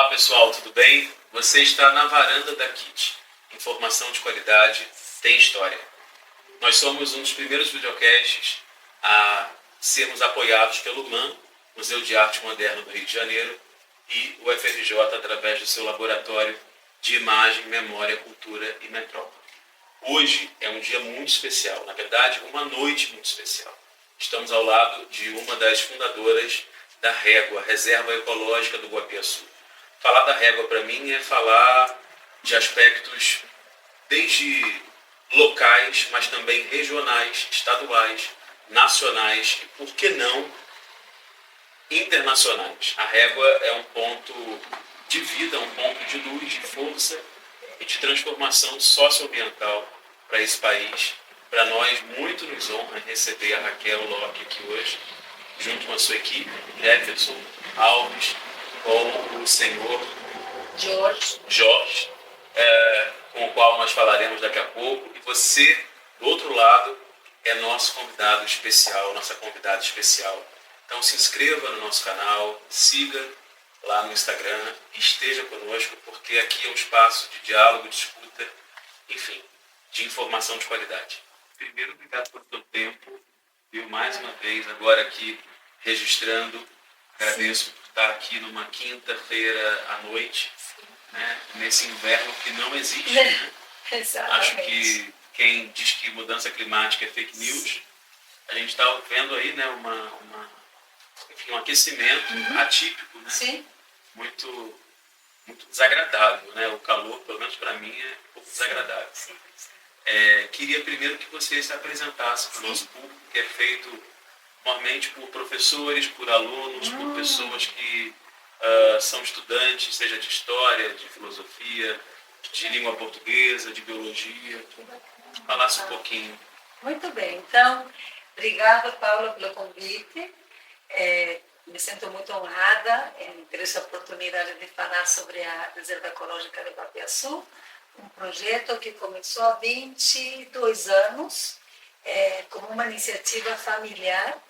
Olá pessoal, tudo bem? Você está na varanda da KIT. Informação de qualidade tem história. Nós somos um dos primeiros videocasts a sermos apoiados pelo MAN, Museu de Arte Moderna do Rio de Janeiro, e o FRJ através do seu laboratório de imagem, memória, cultura e metrópole. Hoje é um dia muito especial, na verdade, uma noite muito especial. Estamos ao lado de uma das fundadoras da Régua, Reserva Ecológica do Guapiaçu. Falar da Régua para mim é falar de aspectos desde locais, mas também regionais, estaduais, nacionais e, por que não, internacionais. A Régua é um ponto de vida, um ponto de luz, de força e de transformação socioambiental para esse país. Para nós, muito nos honra receber a Raquel Locke aqui hoje, junto com a sua equipe, Jefferson Alves, com o senhor Jorge, com o qual nós falaremos daqui a pouco. E você, do outro lado, é nosso convidado especial, nossa convidada especial. Então se inscreva no nosso canal, siga lá no Instagram, esteja conosco, porque aqui é um espaço de diálogo, de escuta, enfim, de informação de qualidade. Primeiro, obrigado pelo seu tempo, viu, mais uma vez, agora aqui registrando. Agradeço por estar aqui numa quinta-feira à noite, né, nesse inverno que não existe. Né? Acho que quem diz que mudança climática é fake news, a gente está vendo aí, né, enfim, um aquecimento atípico, né? Sim. Muito desagradável, né? O calor, pelo menos para mim, é um pouco desagradável. Sim. Queria primeiro que você se apresentasse para o nosso público, que é feito normalmente por professores, por alunos, por pessoas que são estudantes, seja de história, de filosofia, de língua portuguesa, de biologia. Falasse um pouquinho. Muito bem. Então, obrigada, Paula, pelo convite. Me sinto muito honrada em ter essa oportunidade de falar sobre a Reserva Ecológica de Guapiaçu, um projeto que começou há 22 anos, como uma iniciativa familiar,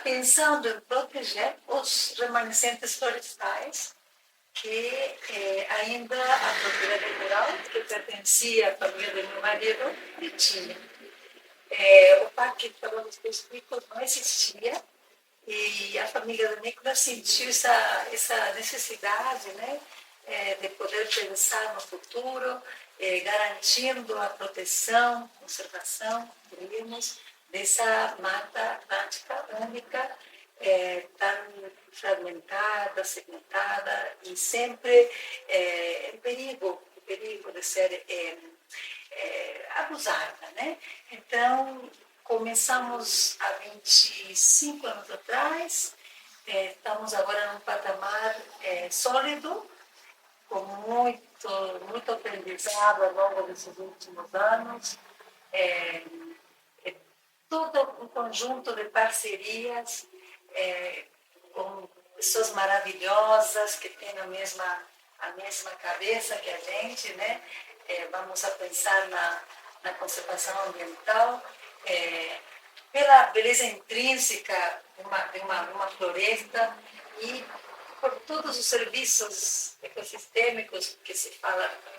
pensando em proteger os remanescentes florestais, que ainda a propriedade rural, que pertencia à família do meu marido, tinha. O Parque dos Picos não existia, e a família do Nicolas sentiu essa necessidade, né, de poder pensar no futuro, garantindo a proteção, conservação, diríamos, dessa mata atlântica única, tão fragmentada, segmentada e sempre em perigo de ser abusada, né? Então, começamos há 25 anos atrás, estamos agora num patamar sólido, com muito aprendizado ao longo desses últimos anos, todo um conjunto de parcerias com pessoas maravilhosas que têm a mesma cabeça que a gente, né? Vamos a pensar na conservação ambiental, pela beleza intrínseca de uma floresta e por todos os serviços ecossistêmicos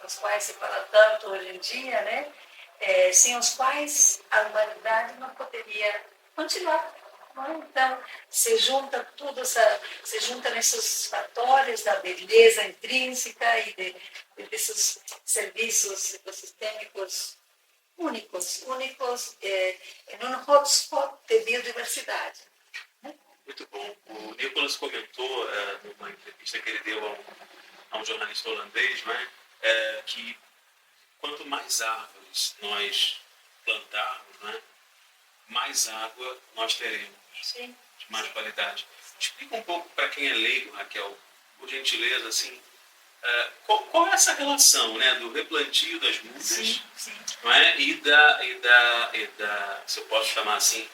nos quais se fala tanto hoje em dia, né? Sem os quais a humanidade não poderia continuar. Não? Então, se junta nesses fatores da beleza intrínseca e desses serviços ecossistêmicos únicos em um hotspot de biodiversidade. Muito bom. O Nicolas comentou numa entrevista que ele deu a um jornalista holandês, né, que quanto mais árvores nós plantarmos, né, mais água nós teremos. Sim. De mais qualidade. Explica um pouco para quem é leigo, Raquel, por gentileza, assim, qual é essa relação, né, do replantio das mudas, sim. Não é? e da, se eu posso chamar assim,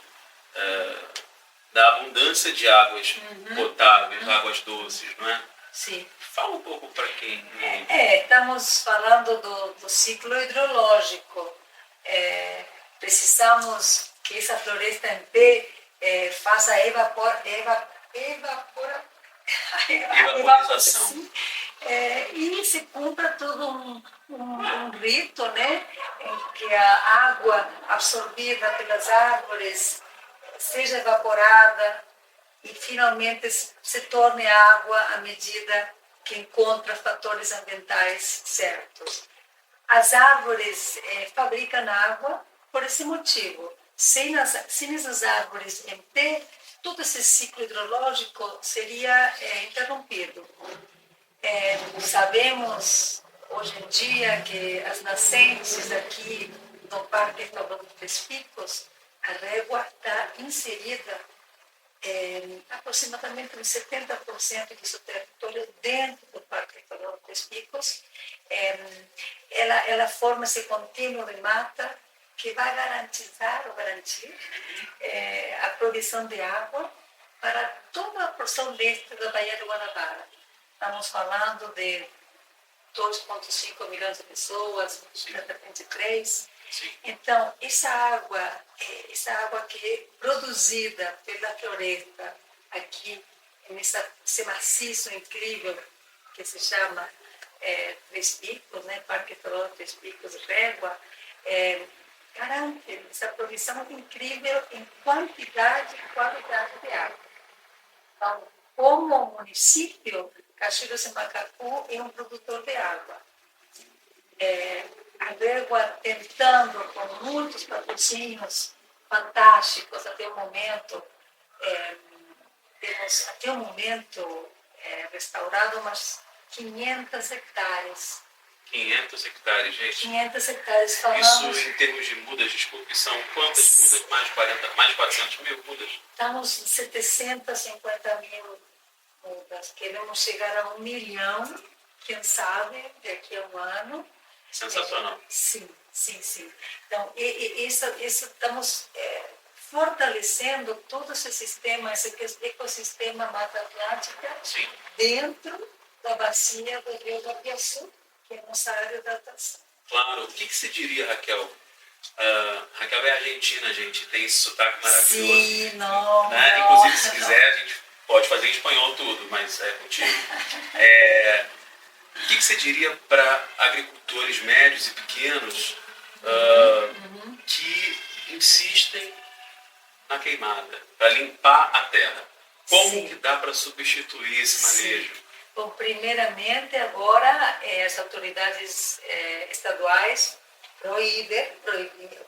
da abundância de águas potáveis, águas doces, não é? Sim. Fala um pouco para quem... Estamos falando do ciclo hidrológico. Precisamos que essa floresta em pé faça evaporização. E se cumpre todo um rito, né, em que a água absorvida pelas árvores seja evaporada e finalmente se torne água à medida que encontra fatores ambientais certos. As árvores fabricam água por esse motivo. Sem essas árvores em pé, todo esse ciclo hidrológico seria interrompido. Sabemos hoje em dia que as nascentes aqui no Parque Estadual dos Três Picos, a régua está inserida aproximadamente 70% do seu território dentro do Parque Estadual dos Três Picos. Ela forma esse contínuo de mata que vai garantir a provisão de água para toda a porção leste da Baía de Guanabara. Estamos falando de 2,5 milhões de pessoas, 2023. Então, essa água que é produzida pela floresta aqui, nesse maciço incrível que se chama Três Picos, né? Parque Estadual Três Picos, Régua, garante essa provisão incrível em quantidade e qualidade de água. Então, como município, Caxias do Macacu é um produtor de água. A Régua tentando, com muitos patrocínios fantásticos até o momento, temos até o momento restaurado umas 500 hectares. 500 hectares, gente. 500 hectares, falamos... Isso em termos de mudas, desculpe, são quantas mudas? Mais de 400 mil mudas? Estamos em 750 mil mudas. Queremos chegar a 1 milhão, quem sabe, daqui a um ano. Sensacional. Sim. Então, isso estamos fortalecendo todo esse sistema, esse ecossistema Mata Atlântica, Sim, dentro da bacia do Rio do Piaçu, que é nossa área de atuação. claro. O que você diria, Raquel? Raquel é argentina, gente, tem esse sotaque maravilhoso. Sim, não. Né? Inclusive, se quiser, a gente pode fazer em espanhol tudo, mas é contigo. O que você diria para agricultores médios e pequenos que insistem na queimada, para limpar a terra? Como que dá para substituir esse manejo? Bom, primeiramente, agora as autoridades estaduais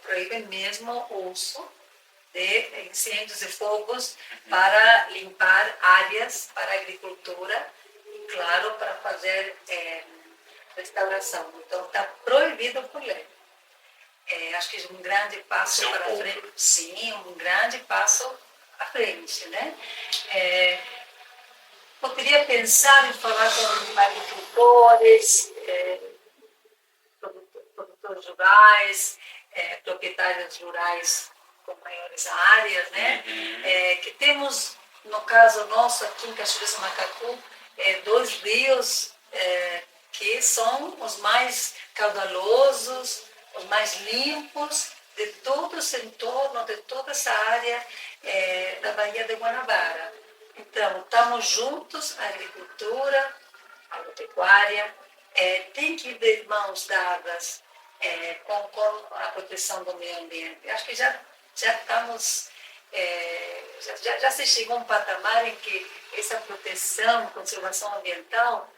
proíbem mesmo o uso de incêndios e fogos para limpar áreas para agricultura e, claro, para fazer restauração. Então, está proibido por lei. Acho que é um grande passo para frente. Sim, um grande passo à frente, né? Poderia pensar em falar com agricultores, produtores rurais, proprietários rurais com maiores áreas, né? Que temos, no caso nosso, aqui em Caxias do Macacu, 2 rios que são os mais caudalosos, os mais limpos de todo esse entorno, de toda essa área da Baía de Guanabara. Então, estamos juntos, a agricultura, a agropecuária, tem que ir de mãos dadas com a proteção do meio ambiente. Acho que já estamos, já se chegou a um patamar em que essa proteção, conservação ambiental,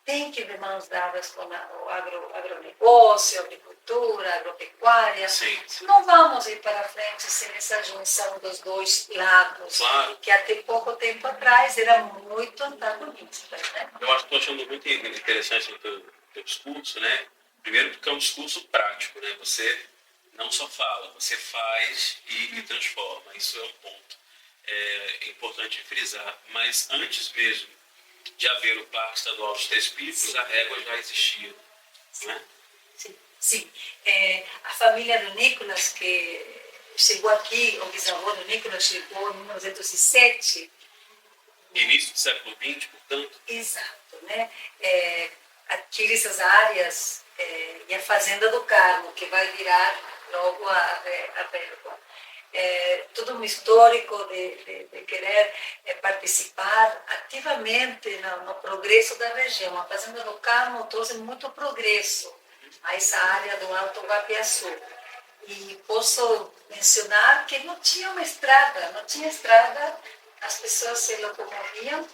tem que ir de mãos dadas com o agronegócio, a agricultura, a agropecuária. Sim. Não vamos ir para frente sem essa junção dos dois lados, Claro. que até pouco tempo atrás eram muito antagonistas. Né? Eu acho que estou achando muito interessante o teu discurso, né? Primeiro porque é um discurso prático, né? Você não só fala, você faz e transforma. Isso é um ponto importante frisar. Mas antes mesmo de haver o Parque Estadual dos Três Picos, a régua já existia, não é? Sim. A família do Nicolas, que chegou aqui, o bisavô do Nicolas chegou em 1907. Início do século XX, portanto. Exato, né? Adquire essas áreas e a Fazenda do Carmo, que vai virar logo a régua. Todo um histórico de querer participar ativamente no progresso da região. A Fazenda do Carmo trouxe muito progresso a essa área do Alto Guapiaçu. E posso mencionar que não tinha uma estrada, não tinha estrada, as pessoas se locomoviam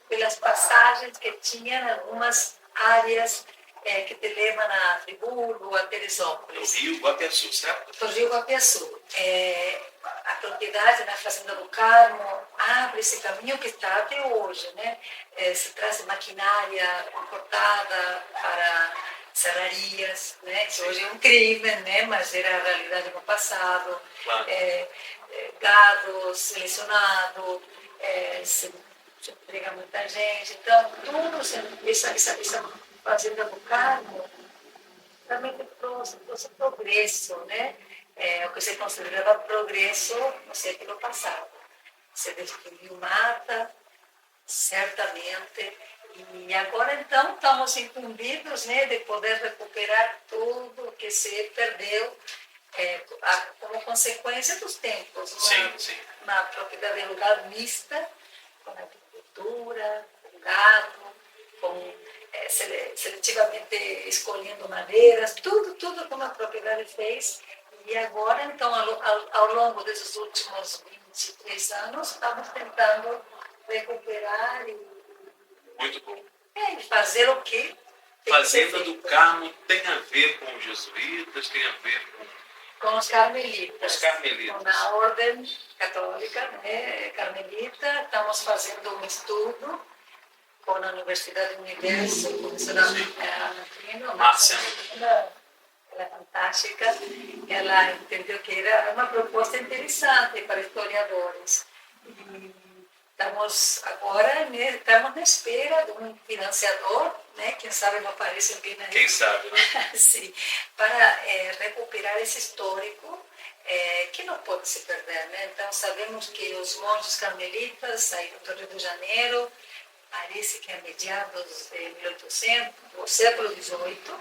pelas passagens que tinham em algumas áreas que te levam a Friburgo, a Teresópolis. No Rio Guapiaçu, certo? No Rio Guapiaçu. A propriedade na Fazenda do Carmo abre esse caminho que está até hoje, né? Se traz maquinária importada para serrarias, né? Que hoje é um crime, né? Mas era a realidade no passado. Claro. Gado selecionado, se emprega muita gente. Então, tudo essa Fazenda do Carmo realmente trouxe progresso, né? O que se considerava progresso no século passado. Se destruiu mata, certamente, e agora então estamos incumbidos, né, de poder recuperar tudo que se perdeu como consequência dos tempos. Uma propriedade rural mista, com agricultura, com gado, com seletivamente escolhendo madeiras, tudo como a propriedade fez. E agora, então, ao longo desses últimos 23 anos, estamos tentando recuperar e muito bom. Fazer o quê? Fazenda do Carmo tem a ver com os jesuítas, tem a ver com os carmelitas. Os carmelitas. Com a ordem católica, né, carmelita. Estamos fazendo um estudo com a Universidade do Universo, com a professora Ana Trino, Márcia. Ela é fantástica. Ela entendeu que era uma proposta interessante para historiadores. E estamos agora, né, estamos na espera de um financiador, né, quem sabe não aparece alguém aí. Quem sabe, né? Sim, para recuperar esse histórico que não pode se perder, né? Então, sabemos que os monges carmelitas saíram do Rio de Janeiro, parece que a meados de 1800, do século XVIII,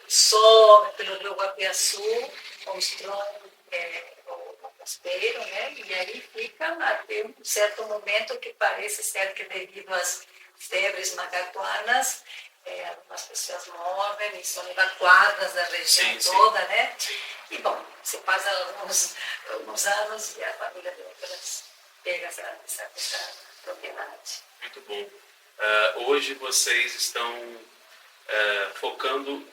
sobe pelo Rio Guapiaçu, constroem o mosteiro, né? E aí ficam até um certo momento que parece ser que devido às febres macacuanas, algumas pessoas morrem e são evacuadas da região toda, né? E, bom, se passa alguns anos e a família de outras pega essa propriedade. Muito bom. Hoje vocês estão focando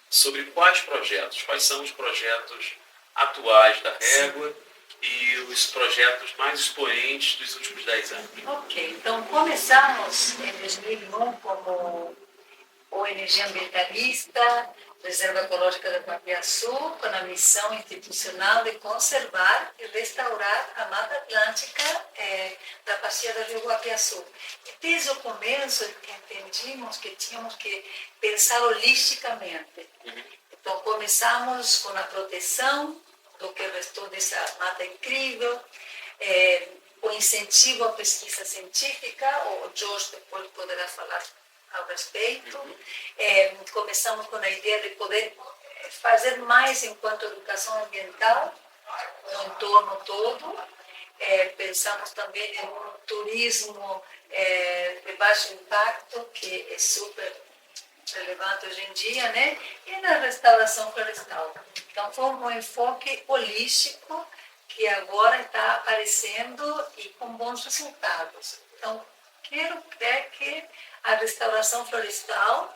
sobre quais projetos? Quais são os projetos atuais da Régua e os projetos mais expoentes dos últimos 10 anos? Ok, então começamos em 2001 como ONG ambientalista, Reserva Ecológica do Guapiaçu, com a missão institucional de conservar e restaurar a Mata Atlântica da bacia do Rio Guapiaçu. E desde o começo entendimos que tínhamos que pensar holisticamente. Então começamos com a proteção do que restou dessa mata incrível, o incentivo à pesquisa científica, o Jorge depois poderá falar ao respeito. Começamos com a ideia de poder fazer mais enquanto educação ambiental no entorno todo. Pensamos também em um turismo de baixo impacto, que é super relevante hoje em dia, né? E na restauração florestal. Então, foi um enfoque holístico que agora está aparecendo e com bons resultados. Então, quero crer que a restauração florestal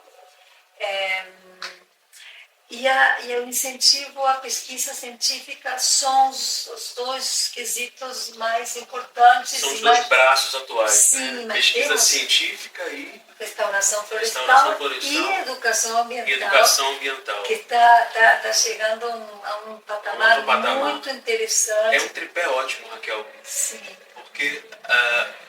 e o incentivo à pesquisa científica são os dois quesitos mais importantes. São os dois braços atuais. Sim, né? Pesquisa científica e restauração florestal e educação ambiental. Que está chegando a um patamar muito interessante. É um tripé ótimo, Raquel. Sim. Porque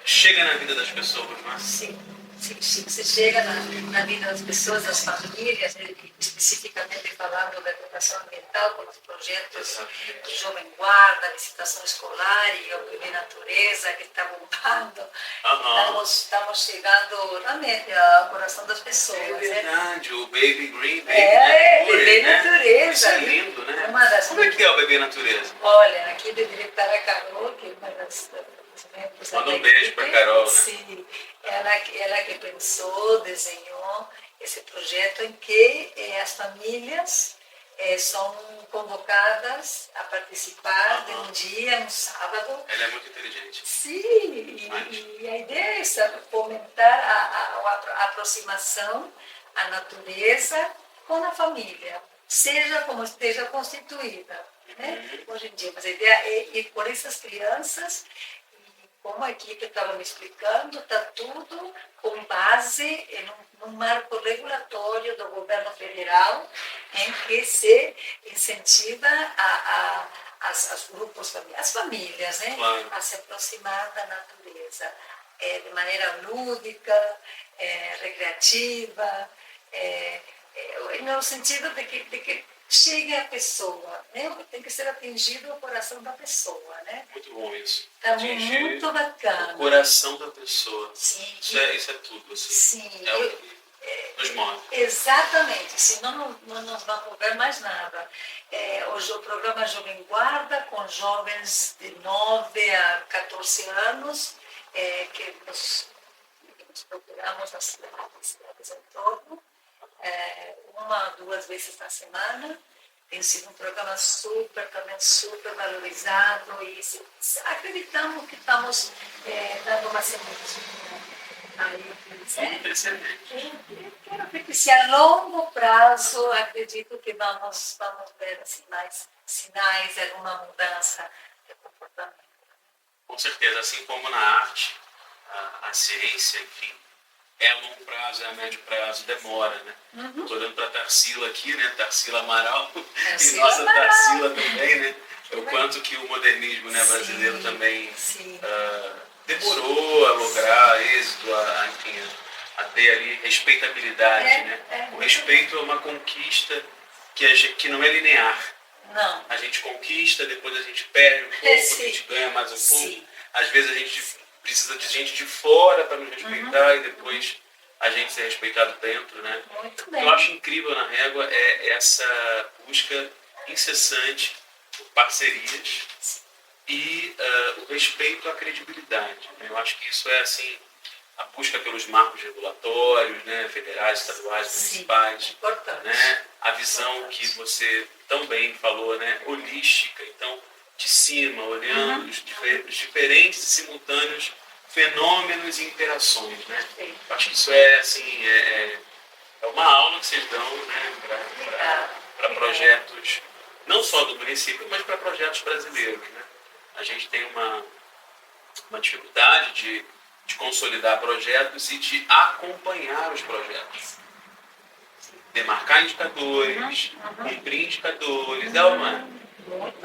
chega na vida das pessoas, não é? Sim. se você chega na vida das pessoas, das famílias, especificamente falando da educação ambiental, com os projetos do Jovem Guarda, visitação escolar e o Bebê Natureza, que está bombando, estamos chegando realmente ao coração das pessoas. É verdade, o Baby Green, Bebê né? Natureza. Isso é lindo, né? Como é que é o Bebê Natureza? Olha, aqui deveria estar a Carol, que é uma das membros da Manda um beijo para a Carol, né? Sim, ela que pensou, desenhou esse projeto em que as famílias são convocadas a participar de um dia, um sábado. Ela é muito inteligente. Sim, e a ideia é fomentar a aproximação à natureza com a família, seja como esteja constituída. Né? Hoje em dia, mas a ideia é ir por essas crianças, e como a equipe estava me explicando, está tudo com base em um marco regulatório do governo federal, em que se incentiva as grupos familiares, as famílias, né? Claro. A se aproximar da natureza de maneira lúdica, recreativa, no sentido de que chegue à pessoa, né? Tem que ser atingido o coração da pessoa, né? Muito bom isso. Está muito bacana. O coração da pessoa. Sim. Isso é tudo, assim. Sim. É o que nos move. Exatamente, senão não nos vamos ver mais nada. Hoje o programa Jovem Guarda, com jovens de 9 a 14 anos, que nos procuramos nas cidades em torno, 1 ou 2 vezes na semana. Tem sido um programa super valorizado e acreditamos que estamos dando uma sementinha aí. Quero acreditar que se a longo prazo acredito que vamos ver sinais de alguma mudança de comportamento. Com certeza, assim como na arte, a ciência, enfim, é a longo prazo, é a médio prazo, demora, né? Estou olhando para a Tarsila aqui, né? Tarsila Amaral, e nossa Tarsila também, né? O quanto que o modernismo, né, brasileiro também demorou a lograr êxito, enfim, a ter ali respeitabilidade, né? O respeito é uma conquista que não é linear. Não. A gente conquista, depois a gente perde um pouco, a gente ganha mais um pouco. Às vezes a gente precisa de gente de fora para nos respeitar e depois a gente ser respeitado dentro, né? Muito O bem. que eu acho incrível na Régua é essa busca incessante por parcerias e o respeito à credibilidade, né? Eu acho que isso é assim, a busca pelos marcos regulatórios, né, federais, estaduais, municipais, importante, né, a visão que você tão bem falou, né, holística, então de cima, olhando os diferentes e simultâneos fenômenos e interações, né? Eu acho que isso é assim, é uma aula que vocês dão, né, para projetos não só do município, mas para projetos brasileiros, né? A gente tem uma dificuldade de consolidar projetos e de acompanhar os projetos. Demarcar indicadores, cumprir indicadores,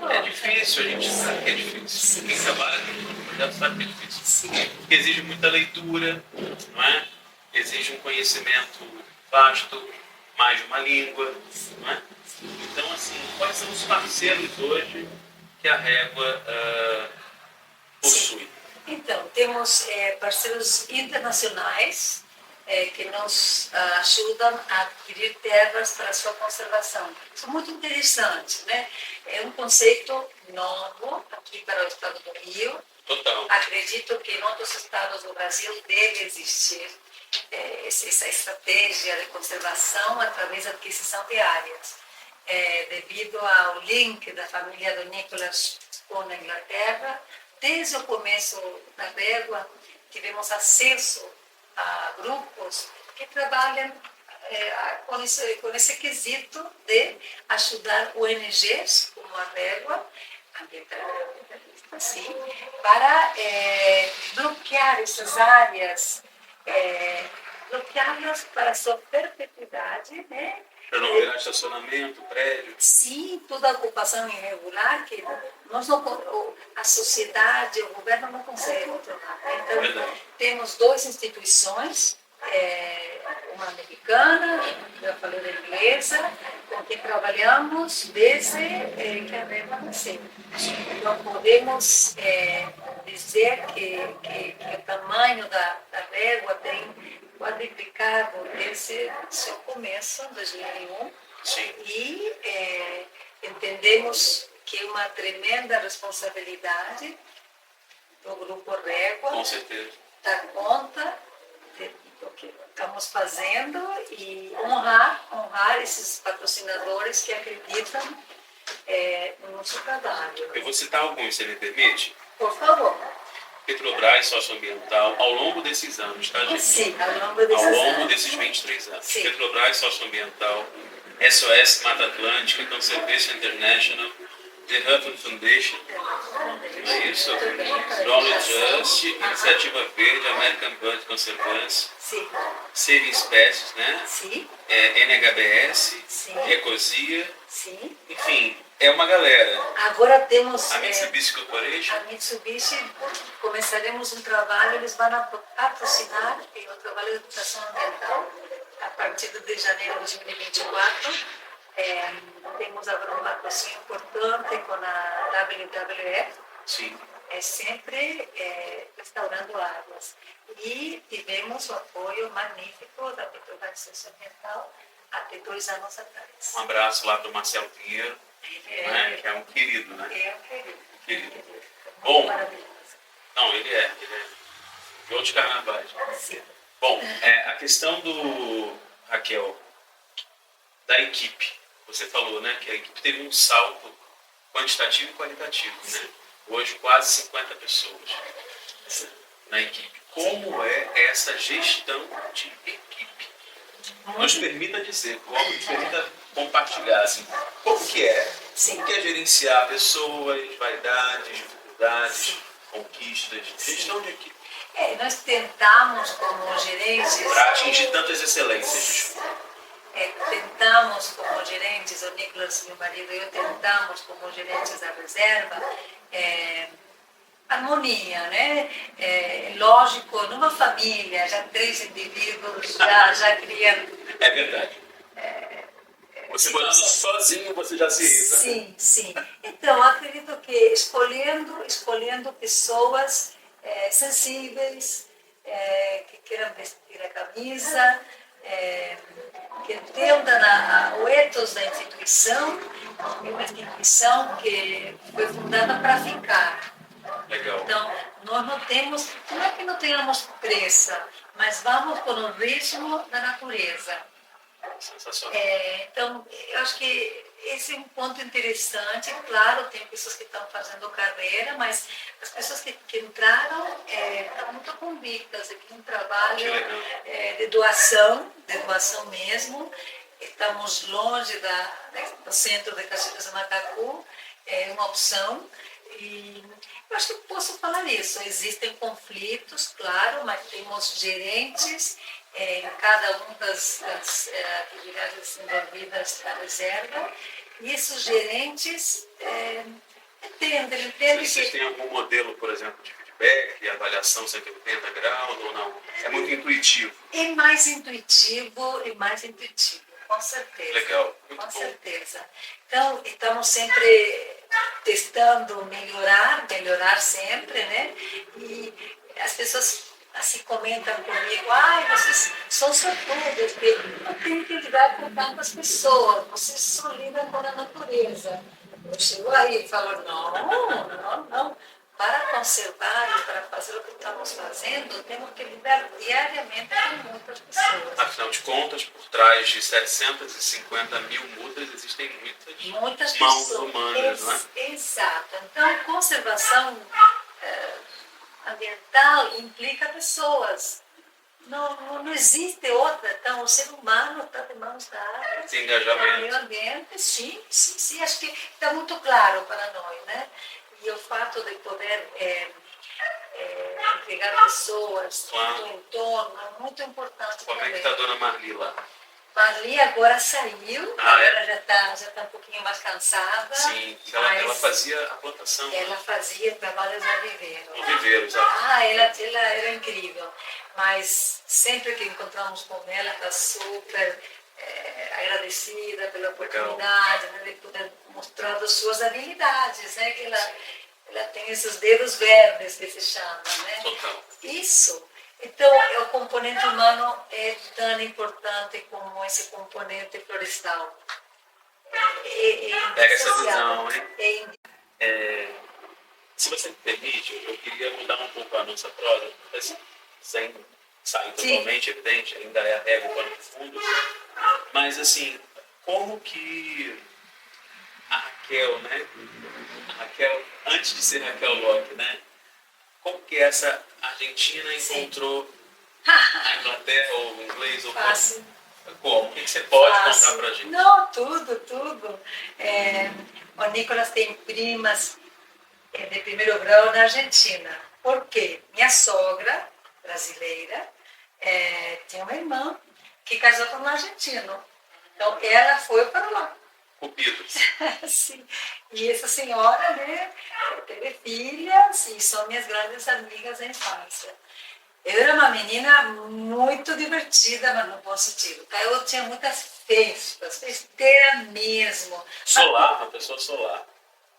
é difícil, a gente sabe que é difícil. Quem trabalha com projeto sabe que é difícil. Porque exige muita leitura, não é? Exige um conhecimento vasto, mais de uma língua, não é? Então, assim, quais são os parceiros hoje que a Régua possui? Então, temos parceiros internacionais que nos ajudam a adquirir terras para a sua conservação. Isso é muito interessante, né? É um conceito novo aqui para o estado do Rio. Total. Acredito que em outros estados do Brasil deve existir essa estratégia de conservação através da aquisição de áreas. Devido ao link da família do Nicholas com a Inglaterra, desde o começo da Régua, tivemos acesso a grupos que trabalham com esse quesito de ajudar ONGs, como a Régua, assim, para bloquear essas áreas, bloqueá-las para a sua perpetuidade, né? Para não virar estacionamento, prédio. Sim, toda a ocupação irregular que a sociedade, o governo não consegue controlar. Então, temos 2 instituições uma americana, brasileira inglesa, com quem trabalhamos desde que a Régua nasceu. Então, podemos dizer que o tamanho da Régua tem quadriplicado desde seu começo, em 2001. Sim. E entendemos que é uma tremenda responsabilidade do Grupo Régua. Com certeza. Dar conta do que estamos fazendo e honrar esses patrocinadores que acreditam no nosso trabalho. Eu vou citar alguns, você me permite? Por favor. Petrobras Socioambiental, ao longo desses anos, tá, gente? Sim, ao longo desses 23 anos. Sim. Petrobras Socioambiental, SOS Mata Atlântica, Conservation International, The Hutton Foundation, não é isso? Donald Just, Iniciativa Verde, American Bird Conservancy, Sim. Save Espécies, né? Sim. NHBS, Sim. Ecosia, Sim. enfim, é uma galera. Agora temos A Mitsubishi Corporation, a Mitsubishi, começaremos um trabalho, eles vão patrocinar o trabalho de educação ambiental a partir de janeiro de 2024. Temos agora um patrocínio importante com a WWF, sim. sempre restaurando águas. E tivemos o apoio magnífico da Petrobras Socioambiental até 2 anos atrás. Um abraço lá para o Marcelo Pinheiro, né? Que é um querido, né? É um querido. Bom, Maravilhoso. não, ele é de outros carnavais. Sim. Bom, a questão Raquel, da equipe. Você falou, né, que a equipe teve um salto quantitativo e qualitativo, né? Hoje quase 50 pessoas na equipe. Como é essa gestão de equipe? Nos permita dizer, nos permita compartilhar, assim, como que é? Sim. Como que é gerenciar pessoas, vaidades, dificuldades, conquistas, gestão de equipe? Nós tentamos, como gerentes... Para atingir tantas excelências. Tentamos, como gerentes, o Nicolas, meu marido, e eu tentamos, como gerentes da reserva, harmonia, né? Lógico, numa família, já 3 indivíduos já criam... É verdade. Você morando sozinho, você já se irrita. Sim, sim. Então, acredito que escolhendo pessoas sensíveis, que queiram vestir a camisa, que entendam o ethos da instituição, é uma instituição que foi fundada para ficar. Legal. Então, nós não é que não tenhamos pressa, mas vamos com o ritmo da natureza. Sensacional. Então, eu acho que esse é um ponto interessante. Claro, tem pessoas que estão fazendo carreira, mas as pessoas que entraram estão muito convictas aqui um trabalho de doação mesmo. Estamos longe do centro de Caxias do Macacu, é uma opção. E eu acho que posso falar isso. Existem conflitos, claro, mas temos gerentes em cada uma das atividades envolvidas na reserva, e esses gerentes entendem Vocês têm algum modelo, por exemplo, de feedback, de avaliação 180 graus ou não? É muito intuitivo? É mais intuitivo, com certeza. Legal, muito com bom. certeza. Então, estamos sempre testando melhorar sempre, né? E as pessoas assim comentam comigo, vocês são sortudos, porque não tem que lidar com tantas pessoas, vocês só lidam com a natureza. Eu chego aí e falo, não. Para conservar e para fazer o que estamos fazendo, temos que lidar diariamente com muitas pessoas. Afinal de contas, por trás de 750 mil mudas, existem muitas mãos pessoas humanas, não é? Exato. Então, conservação ambiental implica pessoas. Não existe outra. Então, o ser humano está de mãos dadas. Tem engajamento. O meio ambiente, sim. Acho que está muito claro para nós, né? E o fato de poder empregar pessoas do entorno é muito importante. Como é que também. está a dona Marli lá? Marli agora saiu, agora já está um pouquinho mais cansada. Sim, ela fazia a plantação. Ela fazia trabalhos no viveiro. No viveiro, exato. Ela era incrível. Mas sempre que encontramos com ela, está super agradecida pela oportunidade, né, de poder mostrar as suas habilidades, né, que ela tem esses dedos verdes que se chama, né? Total. Isso. Então, o componente humano é tão importante como esse componente florestal. Pega essa visão, hein? Se você me permite, eu queria mudar um pouco a nossa prosa, mas sem sair totalmente evidente, ainda é a régua, o pano de fundo. Mas, assim, como que a Raquel, né? A Raquel, antes de ser Raquel Locke, né? Como que essa argentina encontrou a Inglaterra, ou o inglês, ou Fácil. como? O que você pode contar pra gente? Não, tudo. O Nicolas tem primas de primeiro grau na Argentina. Por quê? Minha sogra, brasileira, tinha uma irmã que casou com um argentino. Então, ela foi para lá. Cupidos. Sim. E essa senhora, né, teve filhas e são minhas grandes amigas da infância. Eu era uma menina muito divertida, mas no bom sentido. Eu tinha muitas festas, festeira mesmo. Solar, uma pessoa solar.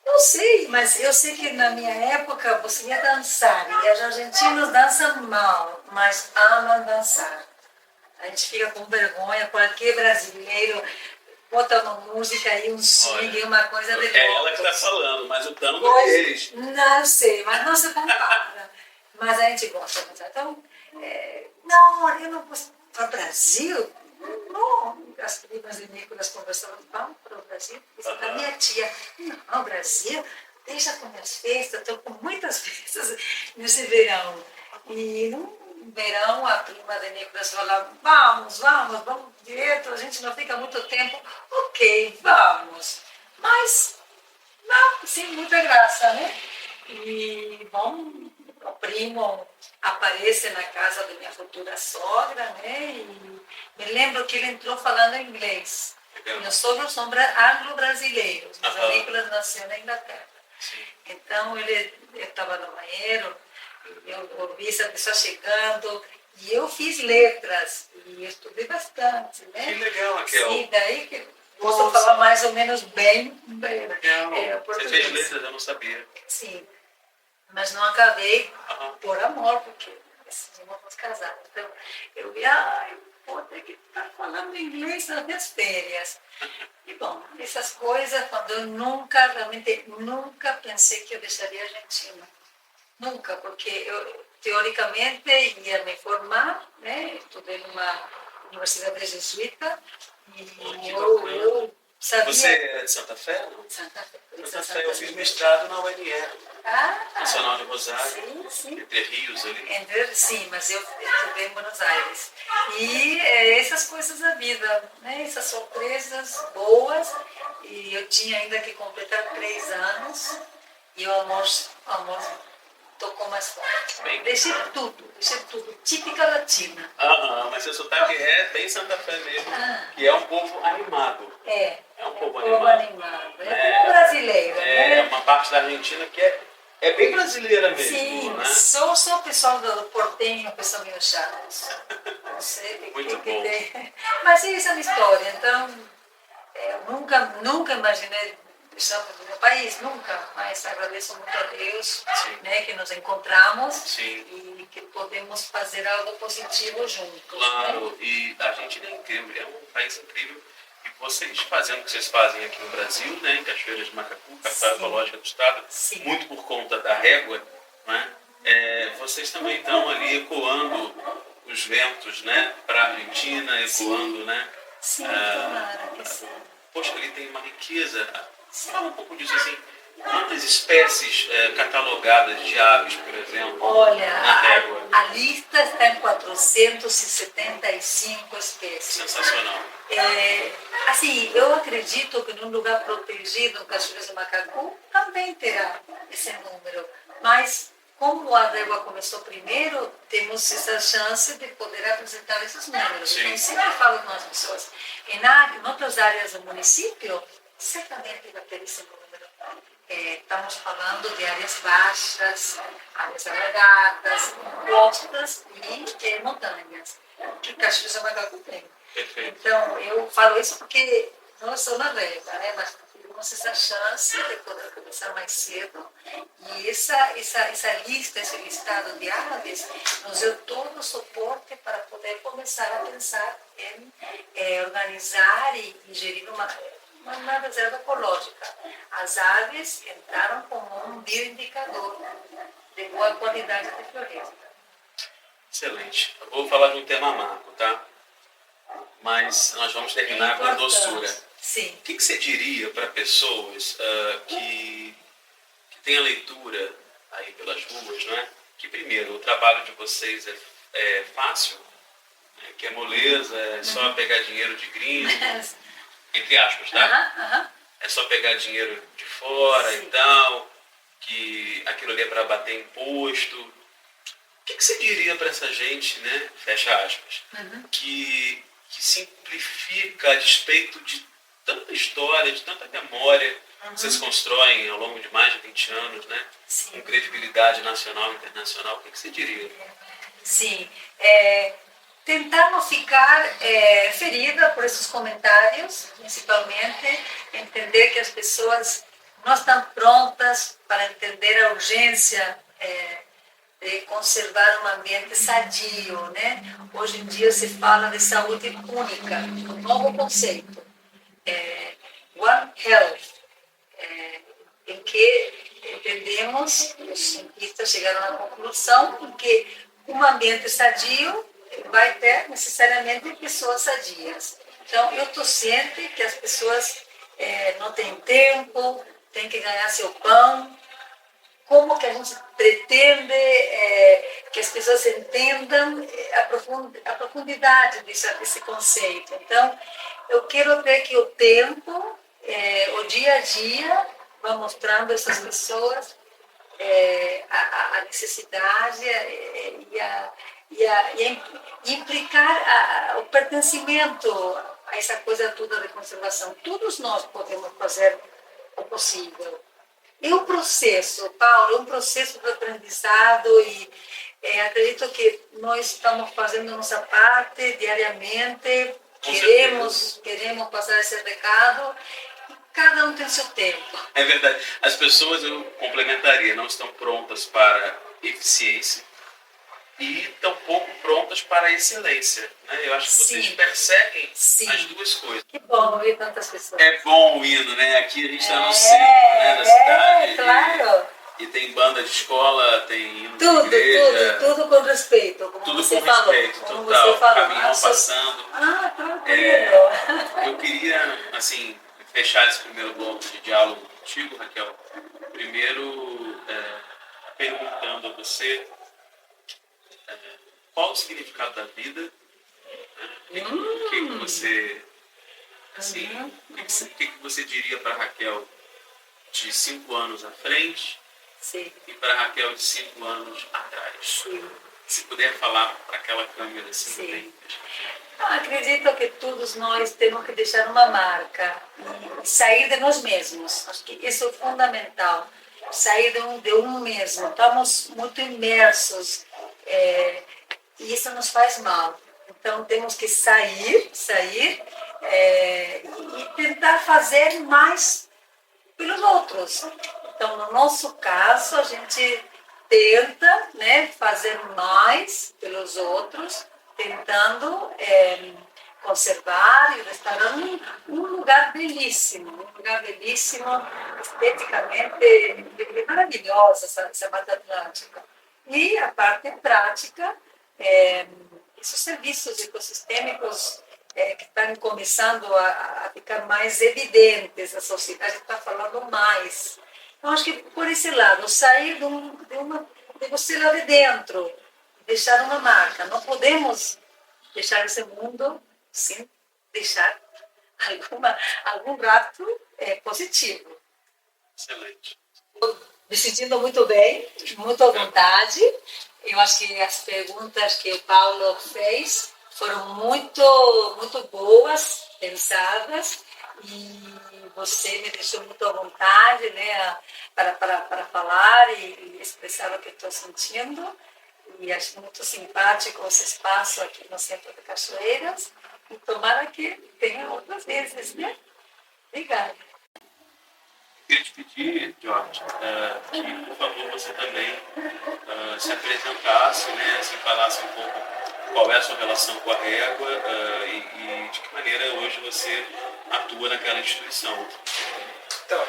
Não sei, mas eu sei que na minha época você ia dançar. E os argentinos dançam mal, mas amam dançar. A gente fica com vergonha, qualquer brasileiro bota uma música e um swing, uma coisa de louco. É ela que está falando, mas o tango é deles. Não sei, mas não se compara. Mas a gente gosta de dançar. Então, não, eu não gosto. Para o Brasil? Não. As primas de Nicolas conversavam, vamos para o Brasil? A minha tia, não, Brasil? Deixa com minhas festas, estou com muitas festas nesse verão. E no verão, a prima de Nicolas falava, vamos direto, a gente não fica muito tempo. Ok, vamos. Mas, não, sem muita graça, né? E, bom, o primo aparece na casa da minha futura sogra, né? E me lembro que ele entrou falando inglês. Meus sogros são anglo-brasileiros, mas o Nicolas nasceu na Inglaterra. Então, eu estava no banheiro, eu ouvi essa pessoa chegando, e eu fiz letras, e estudei bastante, né? Que legal, Raquel. Sim, daí que posso falar mais ou menos bem Você fez letras, eu não sabia. Sim, mas não acabei por amor, porque decidimos nos casar. Então, eu vi, vou ter que estar falando inglês nas minhas férias. E, bom, essas coisas, quando eu realmente nunca pensei que eu deixaria a Argentina. Nunca, porque eu, teoricamente, ia me formar, né? Estudei numa universidade jesuíta, e eu sabia... Você é de Santa Fé? Não? Santa Fé. Santa Fé, eu fiz mestrado na UNR. Nacional de Rosário, sim. Entre Rios ali. Sim, mas eu estudei em Buenos Aires. E essas coisas da vida, né? Essas surpresas boas. E eu tinha ainda que completar 3 anos. E o amor tocou mais forte. Deixei tudo. Típica latina. Mas seu sotaque é bem Santa Fé mesmo, que é um povo animado. É um povo animado. É como brasileiro, né? É uma parte da Argentina que é bem brasileira mesmo. Sim, né? sou o pessoal do Portenho, pessoal meio chatos. Não sei Muito bom. Mas essa é a minha história. Então, eu nunca imaginei deixar do meu país, nunca. Mas agradeço muito a Deus, né, que nos encontramos e que podemos fazer algo positivo juntos. Claro, né? E a Argentina é incrível, é um país incrível. E vocês fazendo o que vocês fazem aqui no Brasil, né, em Cachoeiras de Macacu, capital ecológica do estado, muito por conta da régua, né, vocês também estão ali ecoando os ventos, né, para a Argentina, ecoando, né? Sim, tomara que sim. Poxa, ele tem uma riqueza. Fala um pouco disso assim. Quantas espécies catalogadas de aves, por exemplo, Olha, na régua? A lista está em 475 espécies. Sensacional. Assim, eu acredito que num lugar protegido, no Cachoeiras do Macacu, também terá esse número. Mas, como a régua começou primeiro, temos essa chance de poder apresentar esses números. Então, sempre falo com as pessoas. Em outras áreas do município, certamente vai ter esse número. estamos falando de áreas baixas, áreas alagadas, costas e montanhas, que Caxias do Macacu tem. Perfeito. Então, eu falo isso porque não sou navega, né? Mas temos essa chance de poder começar mais cedo. E essa lista, esse listado de aves, nos deu todo o suporte para poder começar a pensar em organizar e gerir uma reserva ecológica. As aves entraram como um bioindicador de boa qualidade de floresta. Excelente. Eu vou falar de um tema macro, tá? Mas nós vamos terminar com doçura. Sim. O que você diria para pessoas que têm a leitura aí pelas ruas, não é? Que, primeiro, o trabalho de vocês é fácil, né? Que é moleza, é só pegar dinheiro de gringo, entre aspas, tá? É só pegar dinheiro de fora e tal, que aquilo ali é para bater imposto. O que você diria para essa gente, né? Fecha aspas, que simplifica a despeito de tanta história, de tanta memória que vocês constroem ao longo de mais de 20 anos, né? Com credibilidade nacional e internacional. O que você diria? Sim. Tentar não ficar ferida por esses comentários, principalmente, entender que as pessoas não estão prontas para entender a urgência de conservar um ambiente sadio, né? Hoje em dia se fala de saúde única, um novo conceito, One Health, em que entendemos, os cientistas chegaram à conclusão em que um ambiente sadio vai ter necessariamente pessoas sadias. Então, eu estou ciente que as pessoas não têm tempo, têm que ganhar seu pão. Como que a gente pretende que as pessoas entendam a profundidade desse conceito? Então, eu quero ver que o tempo, o dia a dia, vai mostrando a essas pessoas a necessidade e implicar o pertencimento a essa coisa toda de conservação. Todos nós podemos fazer o possível. É um processo, Paulo, um processo de aprendizado e acredito que nós estamos fazendo nossa parte diariamente, queremos passar esse recado e cada um tem seu tempo. É verdade. As pessoas, eu complementaria, não estão prontas para eficiência e tampouco prontas para a excelência. Né? Eu acho que vocês perseguem as duas coisas. Que bom ver tantas pessoas. É bom o hino, né? Aqui a gente está no centro, né, da cidade. Claro. E tem banda de escola, tem hino de igreja. Tudo com respeito, como tudo você com falou. respeito, Como total. você falou. Caminhão passando. Tranquilo. Eu queria, assim, fechar esse primeiro bloco de diálogo contigo, Raquel. Primeiro, perguntando a você qual o significado da vida, né? O que você, assim, o que você diria para Raquel de 5 anos à frente e para Raquel de 5 anos atrás? Se puder falar para aquela câmera assim também. Acredito que todos nós temos que deixar uma marca e sair de nós mesmos. Acho que isso é fundamental. Sair de um mesmo. Estamos muito imersos e isso nos faz mal. Então temos que sair e tentar fazer mais pelos outros. Então, no nosso caso, a gente tenta, né, fazer mais pelos outros, tentando conservar e restaurar um lugar belíssimo, esteticamente maravilhosa, essa Mata Atlântica. E a parte prática, esses serviços ecossistêmicos que estão começando a ficar mais evidentes, a sociedade está falando mais. Então, acho que por esse lado, sair de você lá de dentro, deixar uma marca. Não podemos deixar esse mundo sem deixar algum rato positivo. Excelente. Me sentindo muito bem, muito à vontade. Eu acho que as perguntas que o Paulo fez foram muito boas, pensadas, e você me deixou muito à vontade, né, para falar e expressar o que estou sentindo. E acho muito simpático esse espaço aqui no Centro de Cachoeiras. E tomara que tenha outras vezes, né? Obrigada. Queria te pedir, Jorge, que, por favor, você também se apresentasse, né, assim, falasse um pouco qual é a sua relação com a Régua e de que maneira hoje você atua naquela instituição. Então,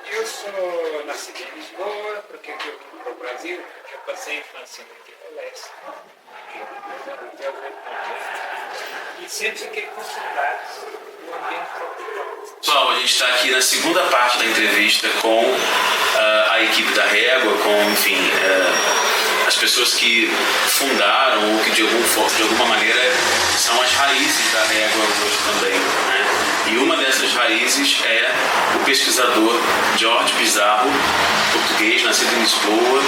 eu sou nascido em Lisboa, porque eu vim para o Brasil, porque eu passei a infância no Timor-Leste. E sempre fiquei com saudades do ambiente tropical. Pessoal, a gente está aqui na segunda parte da entrevista com a equipe da Régua, com, enfim, as pessoas que fundaram ou que de alguma maneira são as raízes da Régua hoje também, né? E uma dessas raízes é o pesquisador Jorge Pizarro, português, nascido em Lisboa,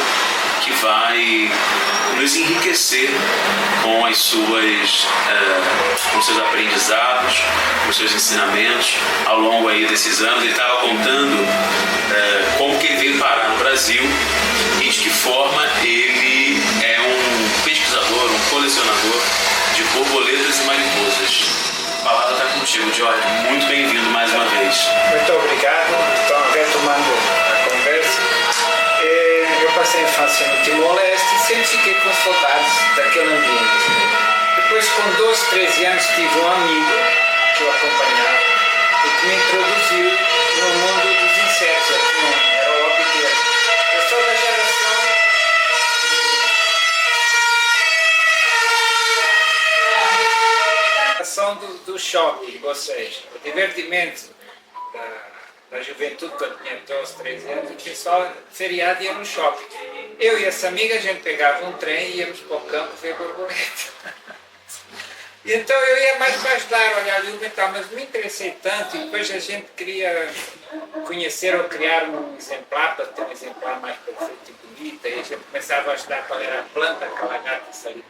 que vai nos enriquecer com as com seus aprendizados, com seus ensinamentos ao longo aí desses anos. Ele estava contando como que ele veio parar no Brasil e de que forma ele é um pesquisador, um colecionador de borboletas e mariposas. A palavra está contigo, Jorge. Muito bem-vindo mais uma vez. Muito obrigado. Então, retomando a conversa, eu passei a infância no Timor-Leste e sempre fiquei com saudades daquele ambiente. Depois, com 12, 13 anos, tive um amigo que eu acompanhava e que me introduziu no mundo dos insetos. Era o hobby dele. Eu sou da geração do shopping, ou seja, o divertimento da juventude, quando tinha 12, 13 anos, o pessoal feriado ia no shopping. Eu e essa amiga, a gente pegava um trem e íamos para o campo ver borboleta. E então eu ia mais para ajudar, olhar ali e tal, mas me interessei tanto e depois a gente queria conhecer ou criar um exemplar, para ter um exemplar mais perfeito e bonito, e a gente começava a estudar qual era a planta que a lagarta se alimentava.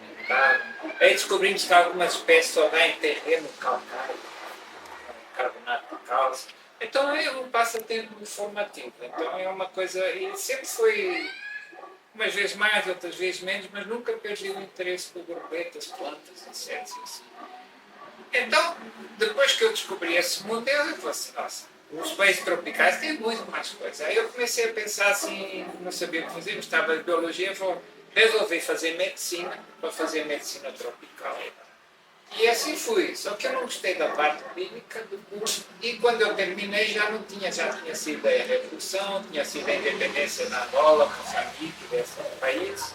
Aí descobrimos que algumas espécies só dá em terreno calcário, carbonato de cálcio. Então é um passatempo informativo, então é uma coisa, e sempre foi umas vezes mais, outras vezes menos, mas nunca perdi o interesse por borboletas, plantas, insetos e assim. Então, depois que eu descobri esse modelo, eu falei assim, nossa, os países tropicais têm muito mais coisas. Aí eu comecei a pensar assim, não sabia o que fazer, gostava de biologia, resolvi fazer medicina, para fazer medicina tropical. E assim fui, só que eu não gostei da parte clínica do curso e quando eu terminei já tinha sido a Revolução, tinha sido a independência na Angola, Moçambique, desses países.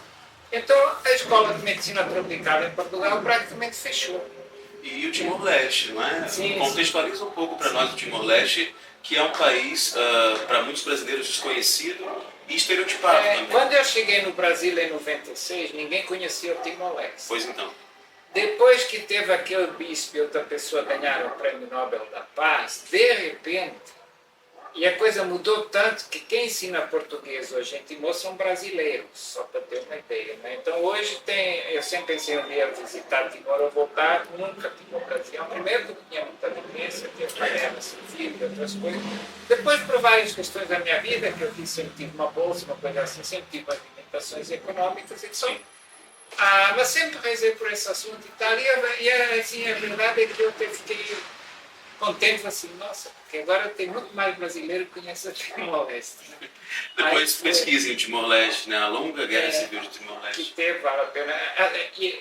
Então a Escola de Medicina Tropical em Portugal praticamente fechou. E o Timor-Leste, não é? Sim, contextualiza um pouco para nós o Timor-Leste, que é um país, para muitos brasileiros, desconhecido e estereotipado também. Quando eu cheguei no Brasil em 96, ninguém conhecia o Timor-Leste. Pois então. Depois que teve aquele bispo e outra pessoa ganharam o Prêmio Nobel da Paz, de repente, e a coisa mudou tanto que quem ensina português hoje em Timor são brasileiros, só para ter uma ideia. Né? Então hoje eu sempre pensei um dia visitar Timor ou voltar, nunca tive ocasião. Primeiro porque tinha muita vivência, tinha uma guerra civil e outras coisas. Depois por várias questões da minha vida, que eu sempre tive uma bolsa, uma coisa assim, sempre tive limitações econômicas e só. Mas sempre rezei por esse assunto e tal, e assim, a verdade é que eu fiquei contente, assim, nossa, porque agora tem muito mais brasileiro que conhece o Timor-Leste. Né? Depois pesquisem o Timor-Leste, né? A longa guerra civil de Timor-Leste. Que teve, vale a pena.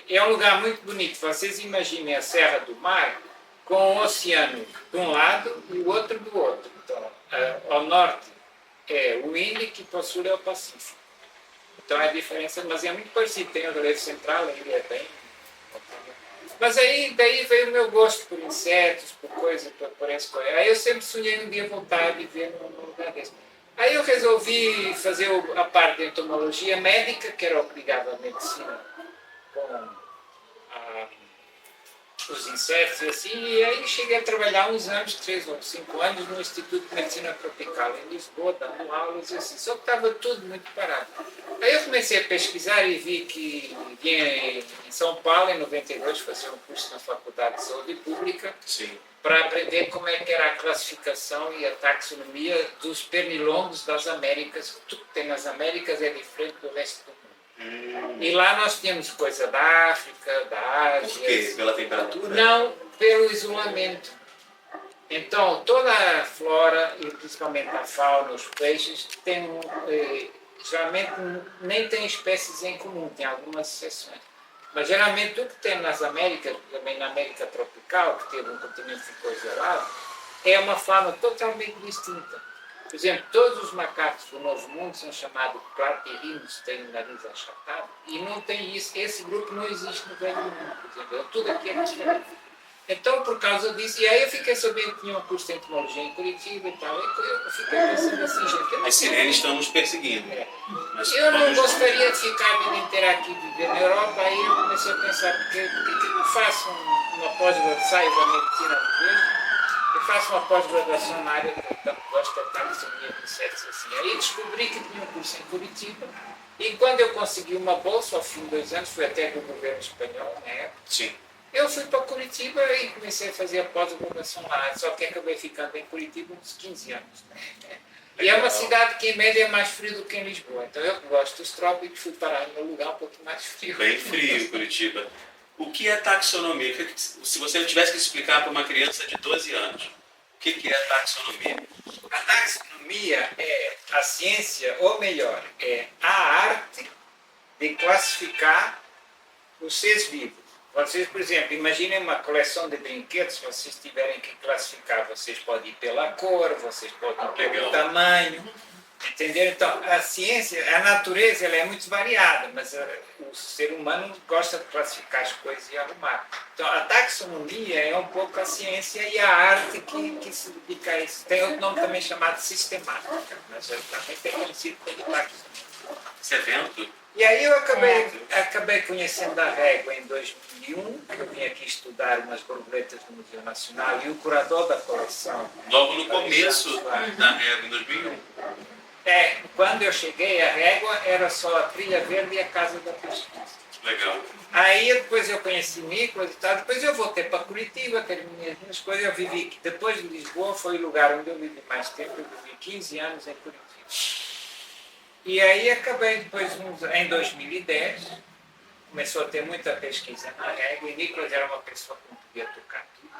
É um lugar muito bonito, vocês imaginem a Serra do Mar com o oceano de um lado e o outro do outro. Então, ao norte é o Índico e para o sul é o Pacífico. Então é a diferença, mas é muito parecido. Tem o relevo central, ele é bem. Mas aí daí veio o meu gosto por insetos, por coisas, por essas coisas. Aí eu sempre sonhei um dia voltar a viver num lugar desse. Aí eu resolvi fazer a parte de entomologia médica, que era obrigada à medicina, com os insetos e assim, e aí cheguei a trabalhar uns anos, 3 ou 5 anos, no Instituto de Medicina Tropical em Lisboa, dando aulas e assim, só que estava tudo muito parado. Aí eu comecei a pesquisar e vi que vinha em São Paulo, em 92, fazer um curso na Faculdade de Saúde Pública. Sim. para aprender como é que era a classificação e a taxonomia dos pernilongos das Américas. Tudo que tem nas Américas é diferente do resto do mundo. E lá nós tínhamos coisa da África, da Ásia. Por quê? Pela temperatura? Não, pelo isolamento. Então, toda a flora, e principalmente a fauna, os peixes, geralmente nem tem espécies em comum, tem algumas exceções. Mas geralmente o que tem nas Américas, também na América tropical, que teve um continente que ficou isolado, é uma fauna totalmente distinta. Por exemplo, todos os macacos do Novo Mundo são chamados platirrinos, têm o nariz achatado, e não tem isso. Esse grupo não existe no Velho Mundo, por exemplo. Tudo aqui é diferente. Então, por causa disso, e aí eu fiquei sabendo que tinha um curso de entomologia em Curitiba e tal, eu fiquei pensando assim, gente... As sirenes estão nos perseguindo. Eu não gostaria de ficar a vida inteira aqui viver na Europa, aí eu comecei a pensar, por que eu não faço uma pós-graduação, saio da medicina eu faço uma pós-graduação na área da gosto da taxonomia de insetos assim. Aí descobri que tinha um curso em Curitiba, e quando eu consegui uma bolsa, ao fim de 2 anos, fui até do governo espanhol, na época, Sim. eu fui para Curitiba e comecei a fazer a pós-graduação lá, só que acabei ficando em Curitiba uns 15 anos. Né? E é uma cidade que, em média, é mais frio do que em Lisboa. Então, eu gosto dos trópicos, fui parar num lugar um pouco mais frio. Bem frio, Curitiba. O que é taxonomia? Se você tivesse que explicar para uma criança de 12 anos, o que é taxonomia? A taxonomia é a ciência, ou melhor, é a arte de classificar os seres vivos. Vocês, por exemplo, imaginem uma coleção de brinquedos, se vocês tiverem que classificar, vocês podem ir pela cor, vocês podem ir pelo tamanho, entenderam? Então, a ciência, a natureza, ela é muito variada, mas o ser humano gosta de classificar as coisas e arrumar. Então, a taxonomia é um pouco a ciência e a arte que se dedica a isso. Tem outro nome também chamado sistemática, mas também é conhecido como taxonomia. Esse evento? E aí eu acabei conhecendo a régua em 2001, eu vim aqui estudar umas borboletas no Museu Nacional, e o curador da coleção... Logo no começo da régua, em 2001. Quando eu cheguei, a régua era só a trilha verde e a casa da pesquisa. Legal. Aí depois eu conheci Nicolas e tal, depois eu voltei para Curitiba, terminei as minhas coisas, eu vivi, depois de Lisboa foi o lugar onde eu vivi mais tempo, eu vivi 15 anos em Curitiba. E aí acabei depois, em 2010, começou a ter muita pesquisa na régua, e Nicolas era uma pessoa que não podia tocar tudo.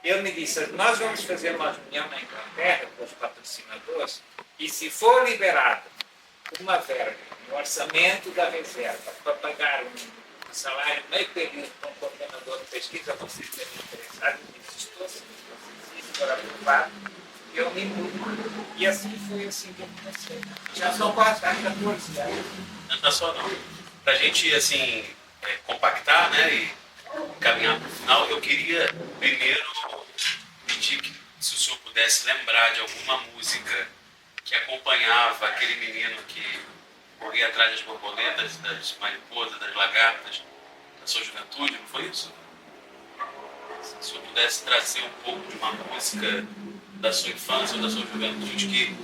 Ele me disse, nós vamos fazer uma reunião na Inglaterra com os patrocinadores, e se for liberado uma verba no orçamento da reserva para pagar um salário meio período para um coordenador de pesquisa, vocês devem interessar, eu disse, estou sim, se for aprovado, eu me mudo. E assim foi assim que eu comecei. Já são quase 14 anos. Não está só não. Para a gente assim, compactar, né, e caminhar para o final, eu queria primeiro pedir que se o senhor pudesse lembrar de alguma música que acompanhava aquele menino que corria atrás das borboletas, das mariposas, das lagartas, da sua juventude, não foi isso? Se o senhor pudesse trazer um pouco de uma música da sua infância ou da sua juventude, que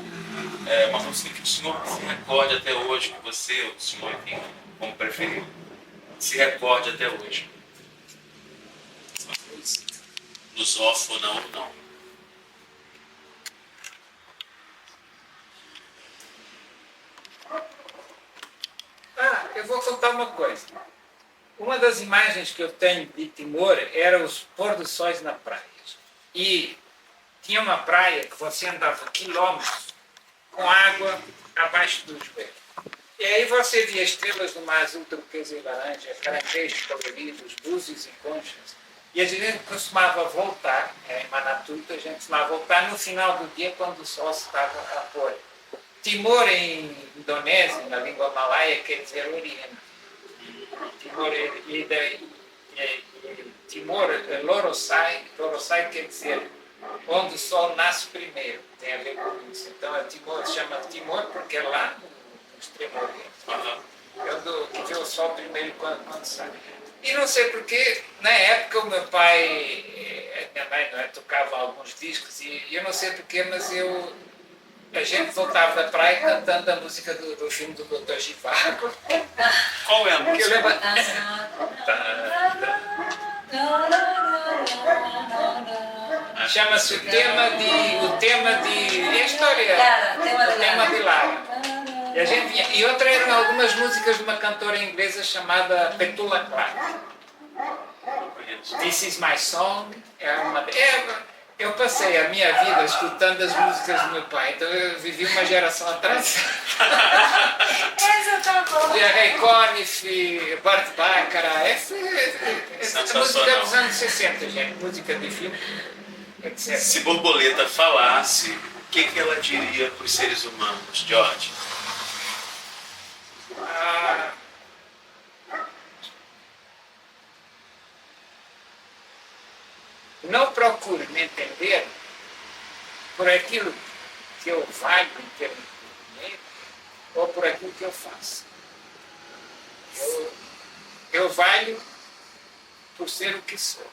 é uma música que o senhor se recorde até hoje, que você, ou o senhor, enfim, como preferido, se recorde até hoje. Lusófona ou não. Eu vou contar uma coisa. Uma das imagens que eu tenho de Timor era os pôr do sóis na praia. E tinha uma praia que você andava quilómetros com água abaixo do joelho. E aí você via estrelas do mar azul, turquesa e laranja, caranguejos coloridos, búzios e conchas. E a gente costumava voltar, em Manatuto, a gente costumava voltar no final do dia, quando o sol estava a pôr. Timor, em Indonésia, na língua malaia, quer dizer Oriente. Timor, Lorosai quer dizer onde o sol nasce primeiro, tem a ver com isso. Então, Timor se chama Timor porque é lá no extremo oriente. É onde vê o sol primeiro quando sai. E não sei porquê, na época o meu pai, minha mãe tocava alguns discos, e eu não sei porquê, mas a gente voltava da praia cantando a música do filme do Dr. Givago. Qual é a música? Eu lembro... Chama-se o tema de. É a história. Lara, O tema de Lara. E outra eram algumas músicas de uma cantora inglesa chamada Petula Clark. This is my song. Eu passei a minha vida escutando as músicas do meu pai, então eu vivi uma geração atrás. Essa tá bom. E a Ray Conniff, Burt Bacharach, essa música dos anos 60, gente, música de filme, etc. Se borboleta falasse, o que ela diria para os seres humanos, George? Não procure me entender por aquilo que eu valho em termos de dinheiro ou por aquilo que eu faço. Eu valho por ser o que sou.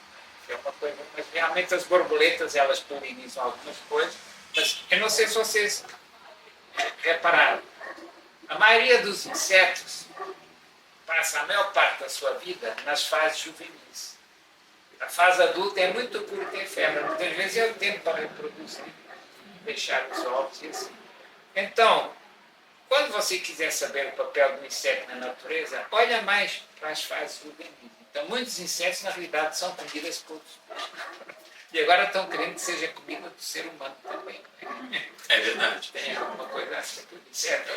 É uma coisa, mas realmente as borboletas elas polinizam algumas coisas, mas eu não sei se vocês repararam. A maioria dos insetos passa a maior parte da sua vida nas fases juvenis. A fase adulta é muito curta e efêmera. Muitas vezes é o tempo para reproduzir, deixar os ovos e assim. Então, quando você quiser saber o papel do inseto na natureza, olha mais para as fases juvenis. Então, muitos insetos, na realidade, são comidas por... E agora estão querendo que seja comida do ser humano também. É verdade. Tem alguma coisa assim, certo?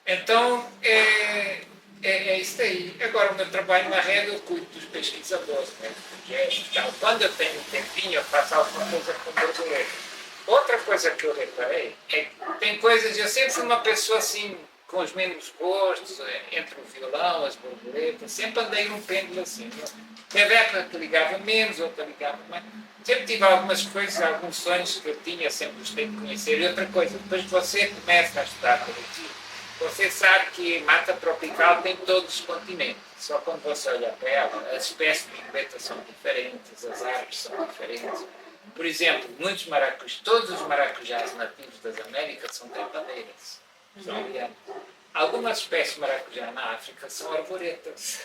Então, é isso aí. Agora, o meu trabalho na rede, eu cuido dos pesquisadores, né, dos gestos e tal. Quando eu tenho um tempinho, eu faço alguma coisa com borboleta. Outra coisa que eu reparei é que tem coisas, eu sempre fui uma pessoa assim, com os mesmos gostos, entre o violão, as borboletas, sempre andei num pêndulo assim. Né? Teve época que ligava menos, outra ligava mais. Sempre tive algumas coisas, alguns sonhos que eu tinha, sempre gostei de conhecer. E outra coisa, depois que você começa a estudar biologia, você sabe que mata tropical tem todos os continentes. Só quando você olha para ela, as espécies de borboletas são diferentes, as árvores são diferentes. Por exemplo, muitos maracujás, todos os maracujás nativos das Américas são trepadeiras. São lianas. Algumas espécies de maracujá na África são arvoretas.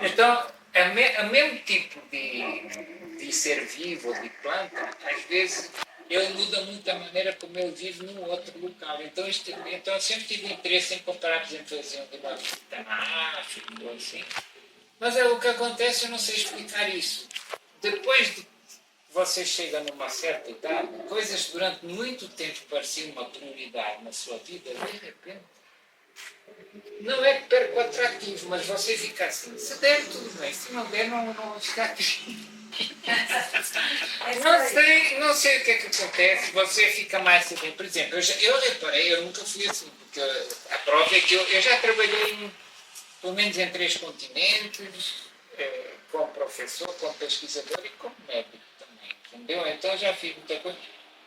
Então, o mesmo tipo de ser vivo ou de planta, às vezes ele muda muito a maneira como ele vive num outro local. Então eu sempre tive interesse em comparar, por exemplo, de uma visita na África ou assim. Mas o que acontece, eu não sei explicar isso. Depois de você chega numa certa idade, coisas que durante muito tempo pareciam uma prioridade na sua vida, de repente, não é que perca o atrativo, mas você fica assim, se der tudo bem, se não der, não está aqui. Não sei o que é que acontece, você fica mais assim. Por exemplo, eu reparei, eu nunca fui assim, porque a prova é que eu já trabalhei pelo menos em 3 continentes, como professor, como pesquisador e como médico também, entendeu? Então já fiz muita coisa.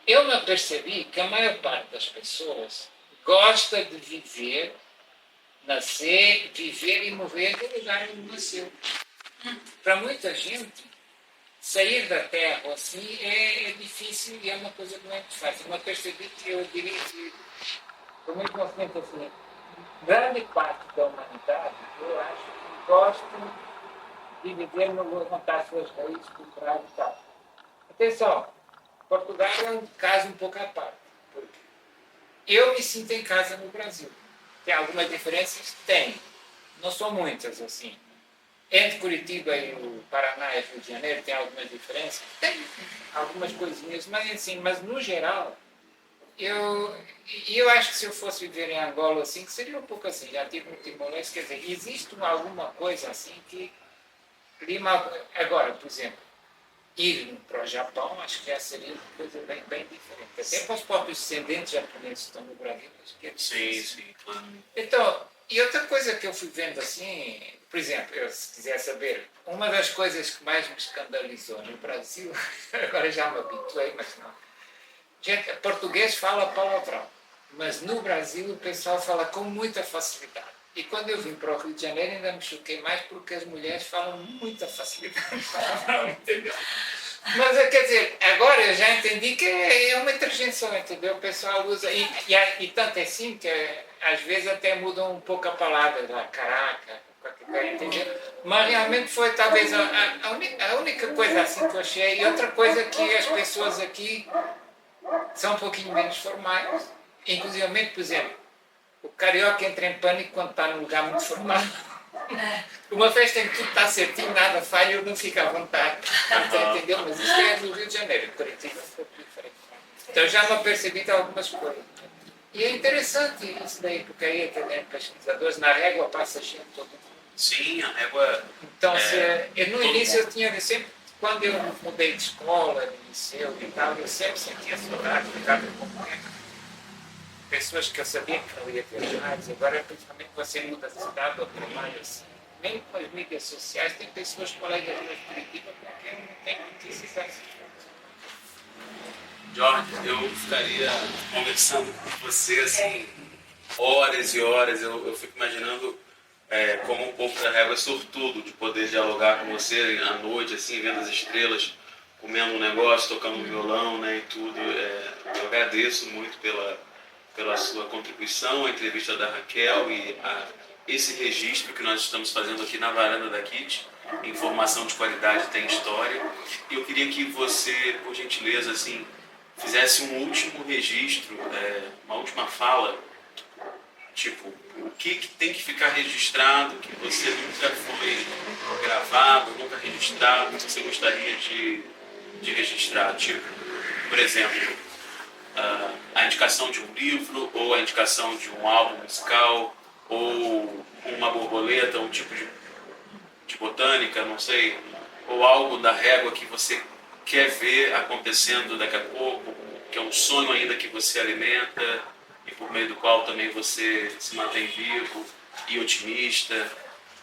Eu me apercebi que a maior parte das pessoas gosta de viver, nascer, viver e morrer no lugar onde nasceu. Para muita gente, sair da terra assim é difícil e é uma coisa que não é muito fácil. Eu percebi que eu diria que, por muito tempo assim, grande parte da humanidade, eu acho que gosta de viver no lugar onde as suas raízes culturais e tal. Atenção, Portugal é um caso um pouco à parte, porque eu me sinto em casa no Brasil. Tem algumas diferenças? Tem. Não são muitas, assim. Entre Curitiba e o Paraná e Rio de Janeiro tem algumas diferenças? Tem algumas coisinhas, mas assim, mas no geral, eu acho que se eu fosse viver em Angola assim, seria um pouco assim, já tive no Timor-Leste, quer dizer, existe alguma coisa assim que clima. Agora, por exemplo, ir para o Japão, acho que já seria uma coisa bem, bem diferente. Até para os próprios descendentes japoneses que estão no Brasil, acho que é difícil. Sim, claro. Então, e outra coisa que eu fui vendo assim, por exemplo, se quiser saber, uma das coisas que mais me escandalizou no Brasil, agora já me habituei, mas não. Gente, português fala palavrão, mas no Brasil o pessoal fala com muita facilidade. E quando eu vim para o Rio de Janeiro ainda me choquei mais porque as mulheres falam muita facilidade palavrão, entendeu? Mas, quer dizer, agora eu já entendi que é uma interjeição, entendeu? O pessoal usa, e tanto é assim que às vezes até mudam um pouco a palavra, lá, caraca, qualquer entendeu? Mas realmente foi talvez a única coisa assim que eu achei. E outra coisa que as pessoas aqui são um pouquinho menos formais. Inclusive, por exemplo, o carioca entra em pânico quando está num lugar muito formal. Uma festa em que tudo está certinho, nada falha, eu não fico à vontade. Entendeu? Mas isto é do Rio de Janeiro, Curitiba é um pouco diferente. Então já me apercebi de algumas coisas. E é interessante isso daí, porque aí tem pesquisadores, na régua passa gente todo mundo. Sim, a régua. Então, no início eu tinha sempre, quando eu mudei de escola, de liceu e tal, eu sempre sentia saudade de cada companheiro. Pessoas que eu sabia que não ia ter mais, agora principalmente você muda de cidade ou trabalho assim. Mesmo com as mídias sociais, tem pessoas, colegas meus de Curitiba, com quem não tem notícias assim. Jorge, eu ficaria conversando com você assim, horas e horas. Eu fico imaginando como um povo da régua é sortudo de poder dialogar com você à noite, assim, vendo as estrelas, comendo um negócio, tocando um violão, né, e tudo. Eu agradeço muito pela sua contribuição, a entrevista da Raquel e esse registro que nós estamos fazendo aqui na varanda da KIT. Informação de qualidade tem história. E eu queria que você, por gentileza, assim, fizesse um último registro, uma última fala, tipo, o que tem que ficar registrado, que você nunca foi gravado, nunca registrado, que você gostaria de registrar, tipo, por exemplo, a indicação de um livro, ou a indicação de um álbum musical, ou uma borboleta, um tipo de botânica, não sei, ou algo da régua que você quer ver acontecendo daqui a pouco, que é um sonho ainda que você alimenta e por meio do qual também você se mantém vivo e otimista.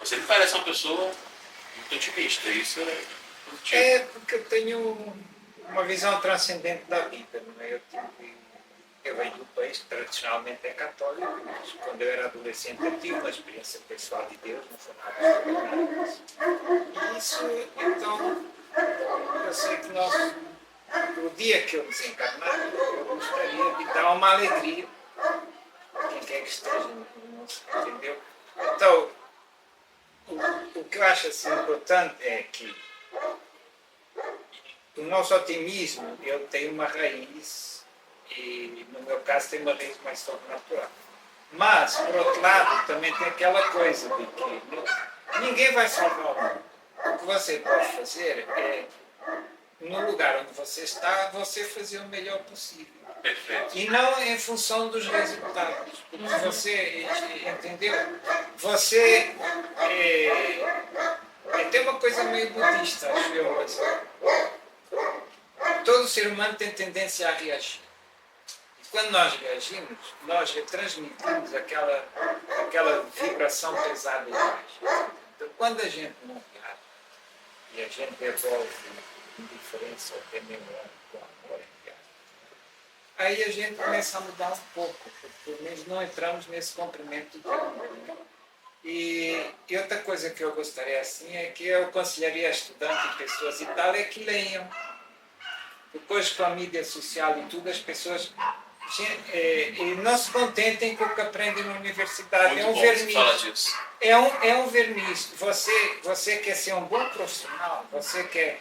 Você me parece uma pessoa muito otimista, isso é positivo. É porque eu tenho uma visão transcendente da vida, não é? Eu venho do país que tradicionalmente é católico, mas quando eu era adolescente eu tive uma experiência pessoal de Deus, não foi nada extraordinário. E isso, então, eu sei que o dia que eu desencarnar, eu gostaria de dar uma alegria a quem quer que esteja no mundo, entendeu? Então, o que eu acho assim, importante é que o nosso otimismo, ele tem uma raiz, e no meu caso tem uma raiz mais sobrenatural. Mas, por outro lado, também tem aquela coisa de que ninguém vai salvar o mundo. O que você pode fazer é, no lugar onde você está, você fazer o melhor possível. Perfeito. E não em função dos resultados. Porque você, entendeu? Você tem uma coisa meio budista, acho eu, mas todo ser humano tem tendência a reagir. E quando nós reagimos, nós transmitimos aquela vibração pesada e baixa. Então, quando a gente não reage, e a gente evolve indiferença ou até mesmo com amor, aí a gente começa a mudar um pouco, porque pelo menos não entramos nesse comprimento do tempo. E outra coisa que eu gostaria assim é que eu aconselharia a estudantes e pessoas e tal é que leiam. Depois com a mídia social e tudo, as pessoas não se contentem com o que aprendem na universidade. Muito é um bom verniz. falar disso. É um verniz. Você quer ser um bom profissional, você quer...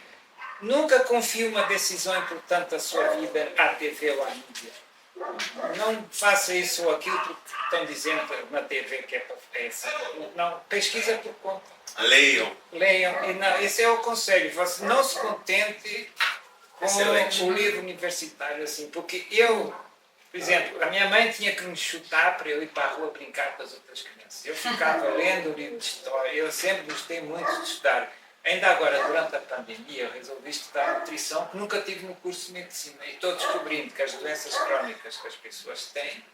Nunca confie uma decisão importante da sua vida à TV ou à mídia. Não faça isso ou aquilo porque estão dizendo na TV que é assim. Não, pesquisa por conta. Leiam. Leiam. E não, esse é o conselho. Você não se contente com o livro universitário, assim, porque eu, por exemplo, a minha mãe tinha que me chutar para eu ir para a rua brincar com as outras crianças. Eu ficava lendo livro de história, eu sempre gostei muito de estudar. Ainda agora, durante a pandemia, eu resolvi estudar nutrição, que nunca tive no curso de medicina. E estou descobrindo que as doenças crónicas que as pessoas têm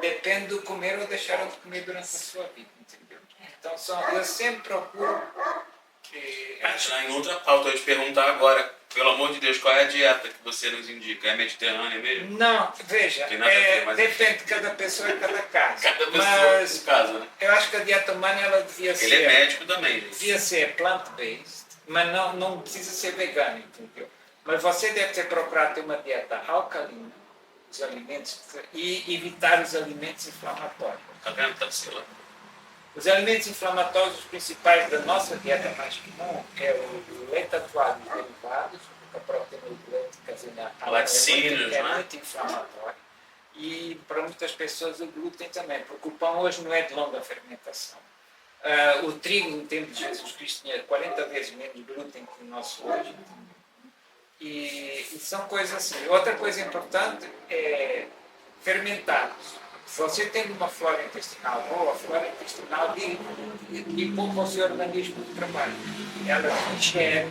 dependem do comer ou deixaram de comer durante a sua vida, entendeu? Então, eu sempre procuro... Entrar em outra pauta, eu ia te perguntar agora, pelo amor de Deus, qual é a dieta que você nos indica? É mediterrânea mesmo? Não, veja, Tem nada a ver, mas... depende de cada pessoa e cada caso. Cada pessoa mas no caso, né? eu acho que a dieta humana ela devia ser... Ele é médico também, gente. Devia ser plant-based, mas não precisa ser vegano, entendeu? Mas você deve ter procurado ter uma dieta alcalina, os alimentos, e evitar os alimentos inflamatórios. Tá vendo, Tarsila? Os alimentos inflamatórios principais da nossa dieta mais comum é o leite atuado e derivados, a proteína do leite caseína laticínios, é muito inflamatório. E para muitas pessoas o glúten também, porque o pão hoje não é de longa fermentação. O trigo no tempo de Jesus Cristo tinha 40 vezes menos glúten que o nosso hoje. E são coisas assim. Outra coisa importante é fermentados. Se você tem uma flora intestinal boa, a flora intestinal lhe poupa o seu organismo de trabalho. Ela digere,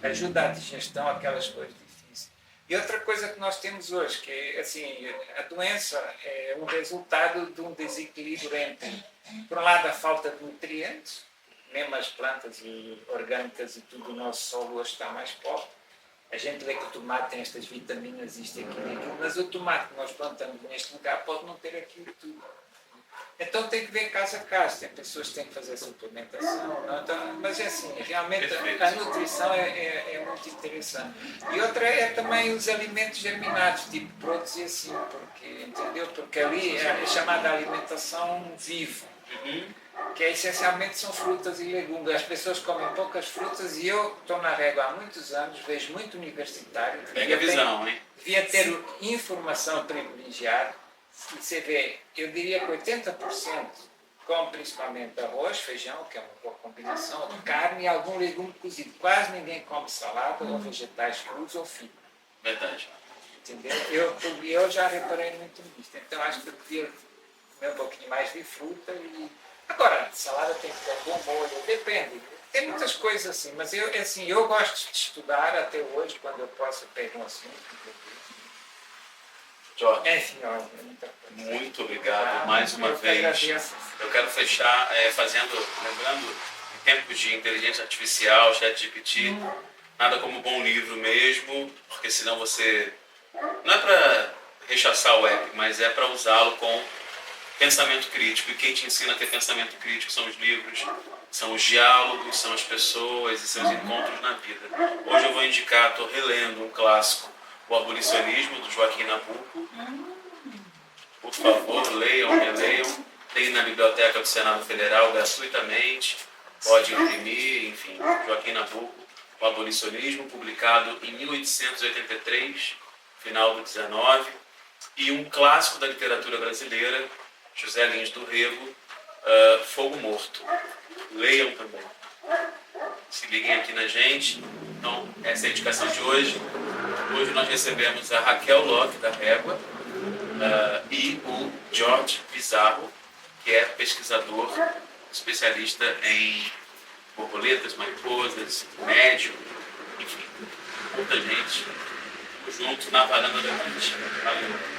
ajuda a digestão, aquelas coisas difíceis. E outra coisa que nós temos hoje, que é assim, a doença é um resultado de um desequilíbrio entre, por um lado, a falta de nutrientes, mesmo as plantas orgânicas e tudo, o nosso solo hoje está mais pobre. A gente vê que o tomate tem estas vitaminas, isto, aquilo e aquilo, mas o tomate que nós plantamos neste lugar pode não ter aquilo tudo. Então tem que ver caso a caso. Tem pessoas que têm que fazer suplementação, não? Então, mas é assim, realmente a nutrição é muito interessante. E outra é também os alimentos germinados, tipo brotos e assim, porque, entendeu? Porque ali é chamada alimentação viva. Que é, essencialmente são frutas e legumes. As pessoas comem poucas frutas e eu estou na régua há muitos anos, vejo muito universitário. Pega a visão, hein? Devia ter informação privilegiada. E você vê, eu diria que 80% come principalmente arroz, feijão, que é uma boa combinação, carne e algum legume cozido. Quase ninguém come salada ou vegetais crus ou fibra. Verdade. Entendeu? Eu já reparei muito nisso. Então acho que eu devia comer um pouquinho mais de fruta e... Agora, salada tem que ter um bom molho, depende. Tem muitas coisas assim, mas eu gosto de estudar até hoje, quando eu posso pegar um assunto. Jorge, Enfim, olha, é muita coisa. muito obrigado mais uma vez. Eu quero fechar lembrando, em tempos de inteligência artificial, ChatGPT, nada como um bom livro mesmo, porque senão você... Não é para rechaçar o app, mas é para usá-lo com pensamento crítico. E quem te ensina a ter pensamento crítico são os livros, são os diálogos, são as pessoas e seus encontros na vida. Hoje eu vou indicar, estou relendo um clássico, O Abolicionismo, do Joaquim Nabuco. Por favor, leiam, releiam. Tem na Biblioteca do Senado Federal gratuitamente, pode imprimir, enfim. Joaquim Nabuco, O Abolicionismo, publicado em 1883, final do 19. E um clássico da literatura brasileira, José Lins do Rego, Fogo Morto. Leiam também. Se liguem aqui na gente. Então, essa é a indicação de hoje. Hoje nós recebemos a Raquel Locke, da Régua, e o Jorge Pizarro, que é pesquisador, especialista em borboletas, mariposas, médium, enfim, muita gente junto na varanda da gente. Valeu.